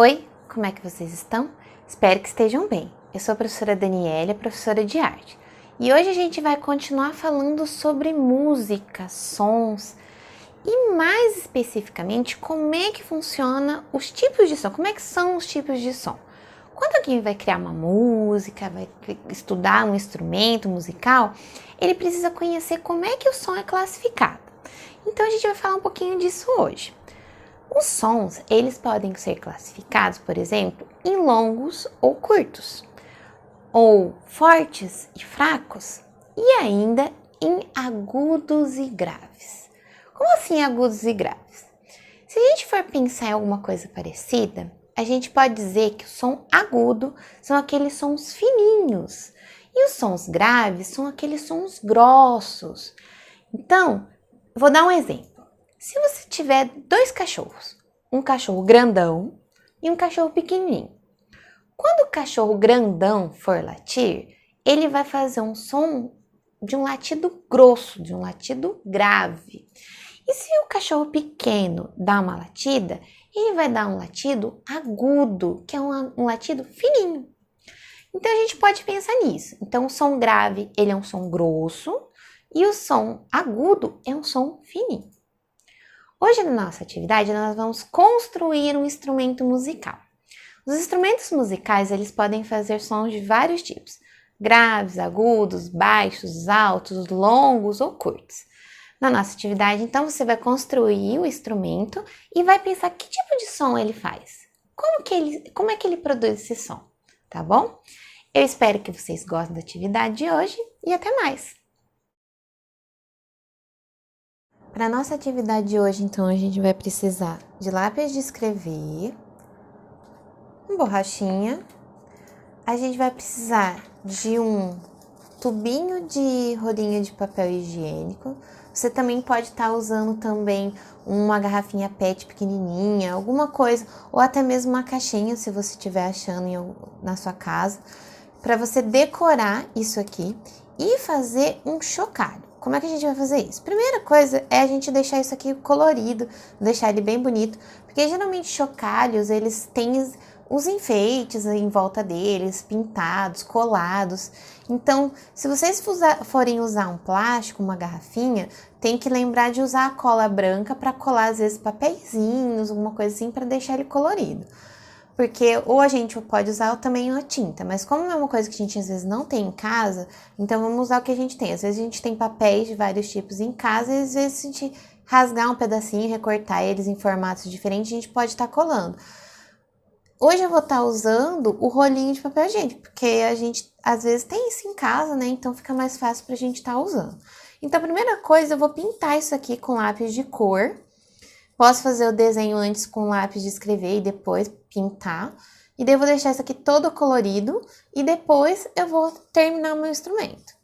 Oi, como é que vocês estão? Espero que estejam bem. Eu sou a professora Daniela, professora de arte. E hoje a gente vai continuar falando sobre música, sons e mais especificamente como é que funciona os tipos de som, como é que são os tipos de som. Quando alguém vai criar uma música, vai estudar um instrumento musical, ele precisa conhecer como é que o som é classificado. Então a gente vai falar um pouquinho disso hoje. Os sons, eles podem ser classificados, por exemplo, em longos ou curtos, ou fortes e fracos, e ainda em agudos e graves. Como assim agudos e graves? Se a gente for pensar em alguma coisa parecida, a gente pode dizer que o som agudo são aqueles sons fininhos, e os sons graves são aqueles sons grossos. Então, vou dar um exemplo. Se você tiver dois cachorros, um cachorro grandão e um cachorro pequenininho. Quando o cachorro grandão for latir, ele vai fazer um som de um latido grosso, de um latido grave. E se o cachorro pequeno dá uma latida, ele vai dar um latido agudo, que é um latido fininho. Então a gente pode pensar nisso. Então o som grave, ele é um som grosso e o som agudo é um som fininho. Hoje na nossa atividade nós vamos construir um instrumento musical. Os instrumentos musicais eles podem fazer sons de vários tipos, graves, agudos, baixos, altos, longos ou curtos. Na nossa atividade então você vai construir o instrumento e vai pensar que tipo de som ele faz, como é que ele produz esse som, tá bom? Eu espero que vocês gostem da atividade de hoje e até mais! Para a nossa atividade de hoje, então, a gente vai precisar de lápis de escrever, uma borrachinha, a gente vai precisar de um tubinho de rolinho de papel higiênico. Você também pode estar usando também uma garrafinha PET pequenininha, alguma coisa, ou até mesmo uma caixinha, se você estiver achando na sua casa, para você decorar isso aqui e fazer um chocalho. Como é que a gente vai fazer isso? Primeira coisa é a gente deixar isso aqui colorido, deixar ele bem bonito, porque geralmente chocalhos, eles têm os enfeites em volta deles, pintados, colados. Então, se vocês forem usar um plástico, uma garrafinha, tem que lembrar de usar a cola branca para colar, às vezes, papeizinhos, alguma coisa assim, para deixar ele colorido. Porque ou a gente pode usar também a tinta, mas como é uma coisa que a gente às vezes não tem em casa, então vamos usar o que a gente tem. Às vezes a gente tem papéis de vários tipos em casa e às vezes a gente rasgar um pedacinho, recortar eles em formatos diferentes, a gente pode estar colando. Hoje eu vou estar usando o rolinho de papel higiênico, porque a gente às vezes tem isso em casa, né? Então fica mais fácil pra gente estar usando. Então a primeira coisa, eu vou pintar isso aqui com lápis de cor. Posso fazer o desenho antes com lápis de escrever e depois pintar. E daí eu vou deixar isso aqui todo colorido e depois eu vou terminar o meu instrumento.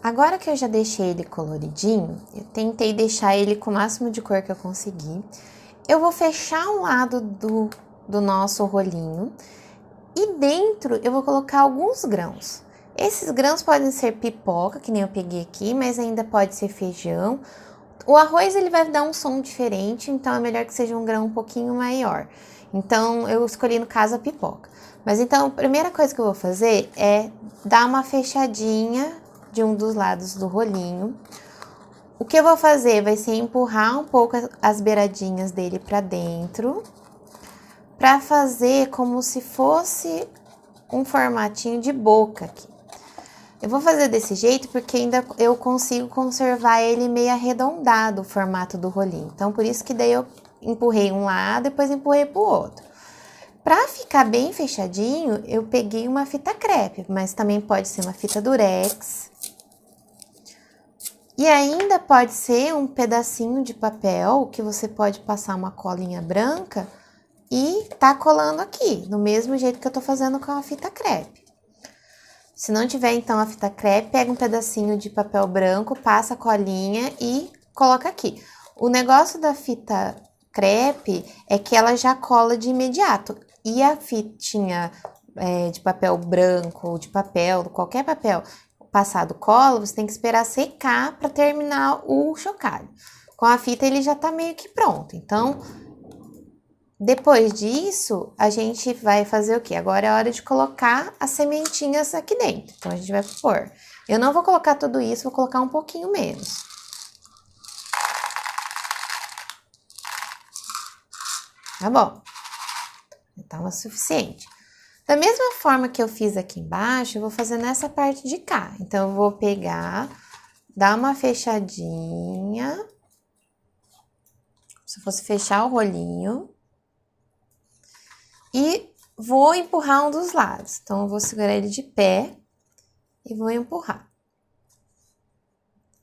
Agora que eu já deixei ele coloridinho, eu tentei deixar ele com o máximo de cor que eu consegui. Eu vou fechar um lado do nosso rolinho e dentro eu vou colocar alguns grãos. Esses grãos podem ser pipoca, que nem eu peguei aqui, mas ainda pode ser feijão. O arroz ele vai dar um som diferente, então é melhor que seja um grão um pouquinho maior. Então eu escolhi no caso a pipoca. Mas então a primeira coisa que eu vou fazer é dar uma fechadinha de um dos lados do rolinho. O que eu vou fazer vai ser empurrar um pouco as beiradinhas dele para dentro, para fazer como se fosse um formatinho de boca aqui. Eu vou fazer desse jeito porque ainda eu consigo conservar ele meio arredondado, o formato do rolinho. Então, por isso que daí eu empurrei um lado, depois empurrei pro outro. Para ficar bem fechadinho, eu peguei uma fita crepe, mas também pode ser uma fita durex. E ainda pode ser um pedacinho de papel que você pode passar uma colinha branca e tá colando aqui, do mesmo jeito que eu tô fazendo com a fita crepe. Se não tiver então a fita crepe, pega um pedacinho de papel branco, passa a colinha e coloca aqui. O negócio da fita crepe é que ela já cola de imediato. E a fitinha de papel branco ou de papel, qualquer papel passado cola, você tem que esperar secar para terminar o chocalho. Com a fita ele já tá meio que pronto. Então, depois disso, a gente vai fazer o quê? Agora é hora de colocar as sementinhas aqui dentro. Então, a gente vai pôr. Eu não vou colocar tudo isso, vou colocar um pouquinho menos. Tá bom. Então, é o suficiente. Da mesma forma que eu fiz aqui embaixo, eu vou fazer nessa parte de cá. Então, eu vou pegar, dar uma fechadinha. Se fosse fechar o rolinho. E vou empurrar um dos lados. Então, eu vou segurar ele de pé e vou empurrar.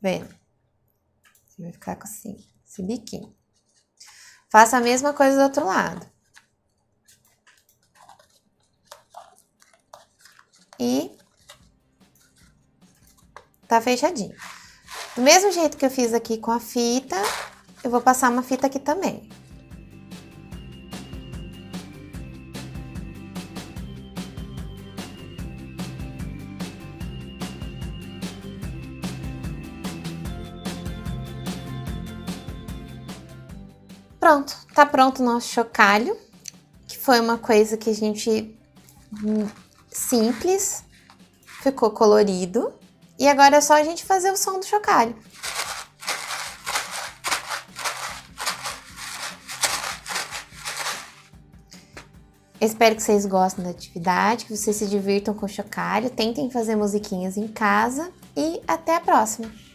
Vendo? Vai ficar com assim, esse biquinho. Faça a mesma coisa do outro lado. E tá fechadinho. Do mesmo jeito que eu fiz aqui com a fita, eu vou passar uma fita aqui também. Pronto, tá pronto o nosso chocalho, que foi uma coisa que a gente simples, ficou colorido. E agora é só a gente fazer o som do chocalho. Espero que vocês gostem da atividade, que vocês se divirtam com o chocalho, tentem fazer musiquinhas em casa e até a próxima!